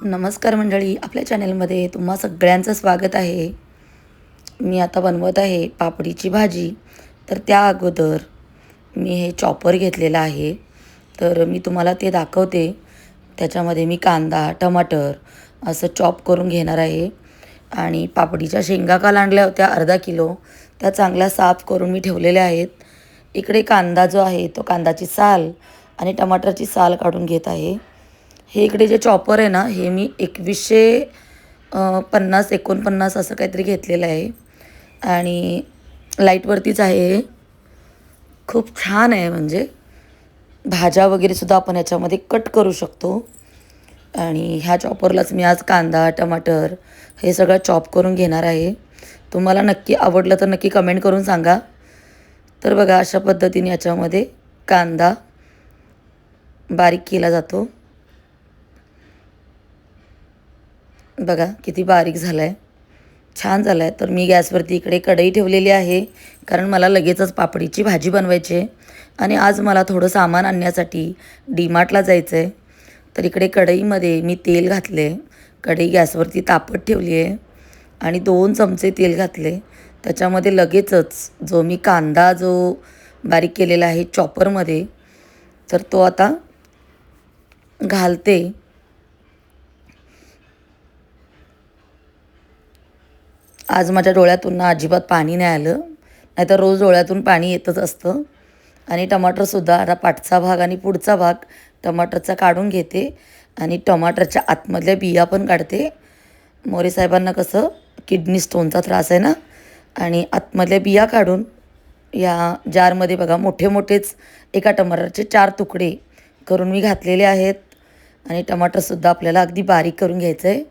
नमस्कार मंडळी, आपल्या चॅनलमध्ये तुम्हा सगळ्यांचं स्वागत आहे. मी आता बनवत आहे पापडीची भाजी. तर त्या अगोदर मी हे चॉपर घेतलेलं आहे, तर मी तुम्हाला ते दाखवते. त्याच्यामध्ये मी कांदा, टमाटर असं चॉप करून घेणार आहे. आणि पापडीच्या शेंगा काल आणल्या होत्या अर्धा किलो, त्या चांगल्या साफ करून मी ठेवलेल्या आहेत. इकडे कांदा जो आहे तो कांदाची साल आणि टमाटरची साल काढून घेत आहे. हे इकडे जे चॉपर आहे ना, हे मी 2150 असं काहीतरी घेतलेलं आहे आणि लाईटवरतीच आहे. हे खूप छान आहे, म्हणजे भाज्या वगैरेसुद्धा आपण याच्यामध्ये कट करू शकतो. आणि ह्या चॉपरलाच मी आज कांदा, टमाटर हे सगळं चॉप करून घेणार आहे. तुम्हाला नक्की आवडलं तर नक्की कमेंट करून सांगा. तर बघा, अशा पद्धतीने याच्यामध्ये कांदा बारीक केला जातो. बघा किती बारीक झाला आहे, छान झाला आहे. तर मी गॅसवरती इकडे कढई ठेवलेली आहे, कारण मला लगेचच पापडीची भाजी बनवायची आहे आणि आज मला थोडं सामान आणण्यासाठी डीमार्टला जायचं आहे. तर इकडे कढईमध्ये मी तेल घातले, कढई गॅसवरती तापत ठेवली आहे आणि 2 चमचे तेल घातले. त्याच्यामध्ये लगेचच जो मी कांदा बारीक केलेला आहे चॉपरमध्ये, तर तो आता घालते. आज माझ्या डोळ्यातून ना अजिबात पाणी नाही आलं, नाहीतर रोज डोळ्यातून पाणी येतच असतं. आणि टमाटरसुद्धा आता पाठचा भाग आणि पुढचा भाग टमाटरचा काढून घेते आणि टमाटरच्या आतमधल्या बिया पण काढते. मोरे साहेबांना कसं किडनी स्टोनचा त्रास आहे ना, आणि आतमधल्या बिया काढून या जारमध्ये बघा मोठे मोठेच एका टमाटरचे 4 तुकडे करून मी घातलेले आहेत. आणि टमाटरसुद्धा आपल्याला अगदी बारीक करून घ्यायचं आहे.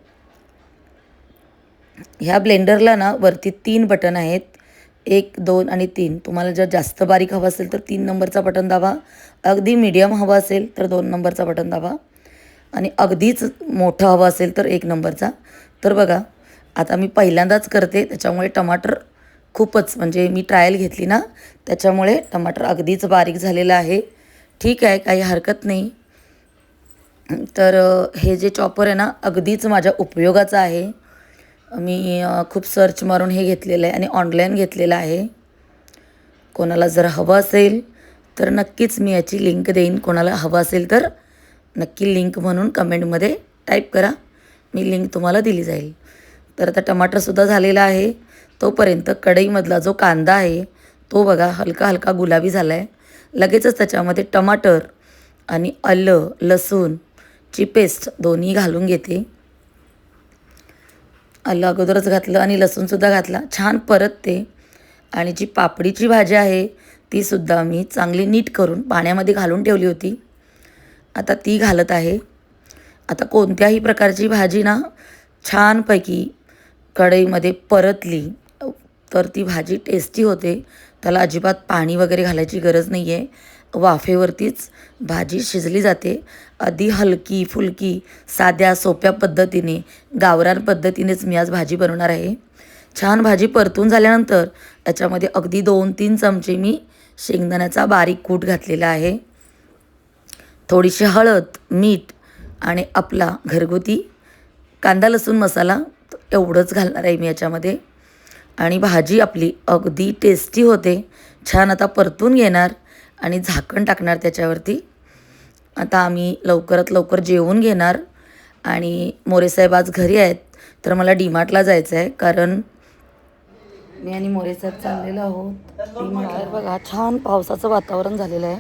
ह्या ब्लेंडरला ना वरती 3 बटन आहेत, 1, 2 आणि 3. तुम्हाला जर जास्त बारीक हवं असेल तर 3 नंबरचा बटन दाबा, अगदी मीडियम हवं असेल तर 2 नंबरचा बटन दाबा आणि अगदीच मोठं हवं असेल तर 1 नंबरचा. तर बघा, आता मी पहिल्यांदाच करते, त्याच्यामुळे टमाटर खूपच, म्हणजे मी ट्रायल घेतली ना, त्याच्यामुळे टमाटर अगदीच बारीक झालेलं आहे. ठीक आहे, काही हरकत नाही. तर हे जे चॉपर आहे ना, अगदीच माझ्या उपयोगाचं आहे. मी खूप सर्च मारून हे घेतलेलं आहे आणि ऑनलाईन घेतलेलं आहे. कोणाला जर हवं असेल तर नक्कीच मी याची लिंक देईन. कोणाला हवं असेल तर नक्की लिंक म्हणून कमेंटमध्ये टाईप करा, मी लिंक तुम्हाला दिली जाईल. तर आता टमाटरसुद्धा झालेला आहे. तोपर्यंत कढईमधला जो कांदा आहे तो बघा हलका हलका गुलाबी झाला आहे. लगेचच त्याच्यामध्ये टमाटर आणि आलं लसूणची पेस्ट दोन्ही घालून घेते. आलं अगोदरच घातलं आणि लसूणसुद्धा घातला, छान परतते. आणि जी पापडीची भाजी आहे तीसुद्धा मी चांगली नीट करून पाण्यामध्ये घालून ठेवली होती, आता ती घालत आहे. आता कोणत्याही प्रकारची भाजी ना छानपैकी कढईमध्ये परतली तर ती भाजी टेस्टी होते. त्याला अजिबात पाणी वगैरे घालायची गरज नाही आहे, वाफेवरतीच भाजी शिजली जाते. अगदी हलकी फुलकी साध्या सोप्या पद्धतीने, गावरान पद्धतीनेच मी आज भाजी बनवणार आहे. छान भाजी परतून झाल्यानंतर याच्यामध्ये अगदी 2-3 चमचे मी शेंगदाण्याचा बारीक कूट घातलेला आहे. थोडीशी हळद, मीठ आणि आपला घरगुती कांदा लसूण मसाला एवढंच घालणार आहे मी याच्यामध्ये. आणि भाजी आपली अगदी टेस्टी होते. छान आता परतून घेणार आणि झाकण टाकणार त्याच्यावरती. आता आम्ही लवकरात लवकर जेवून घेणार. आणि मोरेसाहेब आज घरी आहेत, तर मला डीमार्टला जायचं आहे, कारण मी आणि मोरेसाहेब चाललेलो आहोत डीमार्टला. बघा छान पावसाचं वातावरण झालेलं आहे.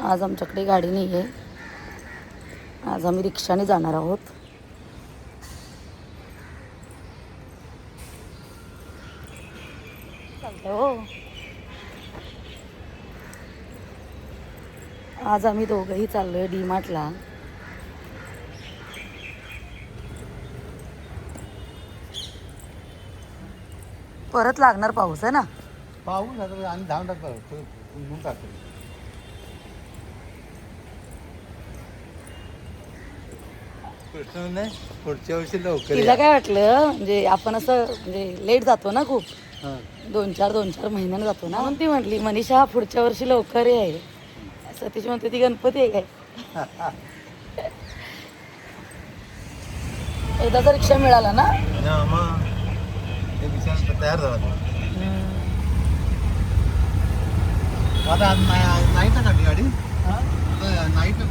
आज आमच्याकडे गाडी नाही आहे, आज आम्ही रिक्षाने जाणार आहोत. हो, आज आम्ही दोघंही चाललो आहे डीमार्टला. परत लागणार पाऊस आहे ना, पाहून आता आणि धावून टाकतो निघून टाकतो. नाही पुढच्या वर्षी लवकर तिला काय वाटलं, म्हणजे आपण असं म्हणजे लेट जातो ना खूप, हां 2-4 महिन्यानं जातो ना, म्हणून ती म्हटली मनीषा पुढच्या वर्षी लवकर आहे. सतीश म्हणते ती गणपती आहे काय. एकदाचा रिक्षा मिळाला ना. मग ते विचार तयार झाला तो. आता नाईट काढली गाडी नाईट.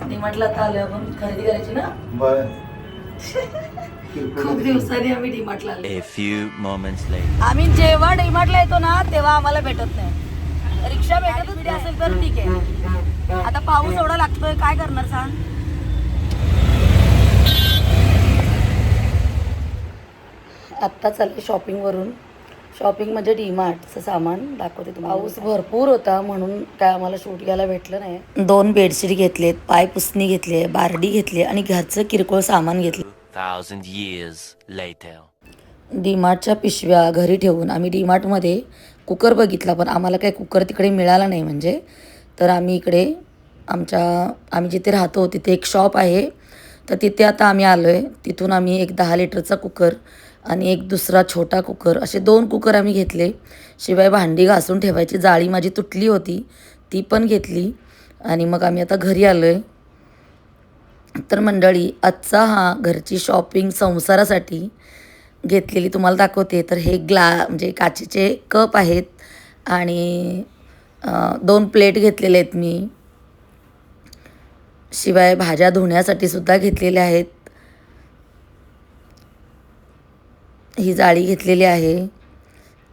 डीमार्टला आता आलो आपण खरेदी करायची ना. बर खूप दिवसांनी आम्ही डीमार्टला आलो. A few moments later. आम्ही जेव्हा डीमार्टला येतो ना तेव्हा आम्हाला भेटत नाही. रिक्षा भेटतच असेल तर ठीक आहे. आता पाऊस एवढा लागतोय काय करणार सांग. आत्ता चालले शॉपिंगवरून. शॉपिंग म्हणजे डीमार्टचं सामान दाखवते तुम्हाला. पाऊस भरपूर होता म्हणून काय आम्हाला शूट घ्यायला भेटलं नाही. 2 बेडशीट घेतलेत, पाय पुसणी घेतली, बारडी घेतली आणि घरचं किरकोळ सामान घेतलं. 1,000 years later. डीमार्टच्या पिशव्या घरी ठेवून आम्ही डीमार्टमध्ये कुकर बघितला पण आम्हाला काही कुकर तिकडे मिळाला नाही. म्हणजे तर आम्ही इकडे आम्ही जिथे राहतो तिथे एक शॉप आहे तर तिथे आता आम्ही आलो आहे. तिथून आम्ही एक 10 लिटरचा कुकर आणि एक दुसरा छोटा कुकर असे 2 कुकर आम्ही घेतले. शिवाय भांडी घासून ठेवायची जाळी माझी तुटली होती ती पण घेतली आणि मग आम्ही आता घरी आलो आहे. तर मंडळी आजचा हा घरची शॉपिंग संसारासाठी घेतलेली तुम्हाला दाखवते. तर हे म्हणजे काचेचे कप आहेत आणि 2 प्लेट घेतलेले आहेत मी. शिवाय भाज्या धुण्यासाठी सुद्धा घेतलेल्या आहेत. ही जाळी घेतलेली आहे,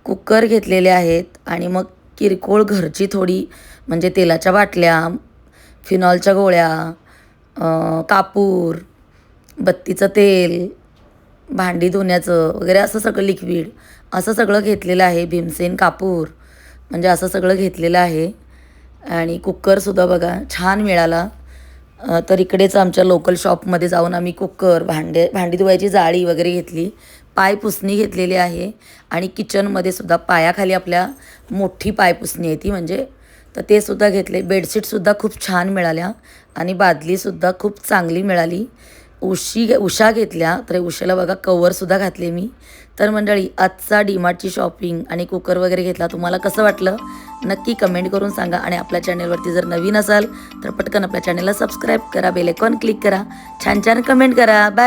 कुकर घेतलेले आहेत आणि मग किरकोळ घरची थोडी म्हणजे तेलाच्या बाटल्या, फिनॉलच्या गोळ्या, कापूर, बत्तीचं तेल, भांडी धुण्याचं वगैरे असं सगळं लिक्विड असं सगळं घेतलेलं आहे. भीमसेन कापूर म्हणजे असं सगळं घेतलेलं आहे. आणि कुकरसुद्धा बघा छान मिळाला. तर इकडेच आमच्या लोकल शॉपमध्ये जाऊन आम्ही कुकर, भांडी धुवायची जाळी वगैरे घेतली. पाय पुसणी घेतलेली आहे आणि किचनमध्ये सुद्धा पायाखाली आपल्या मोठी पाय पुसणी आहे ती म्हणजे तर ते सुद्धा घेतले. बेडशीटसुद्धा खूप छान मिळाल्या आणि बादलीसुद्धा खूप चांगली मिळाली. उषा घेतल्या तर उशाला बघा कवरसुद्धा घातले मी. तर मंडळी आजचा डीमार्टची शॉपिंग आणि कुकर वगैरे घेतला तुम्हाला कसं वाटलं नक्की कमेंट करून सांगा. आणि आपल्या चॅनलवरती जर नवीन असाल तर पटकन आपल्या चॅनलला सबस्क्राईब करा, बेल आयकॉन क्लिक करा, छान छान कमेंट करा. बाय.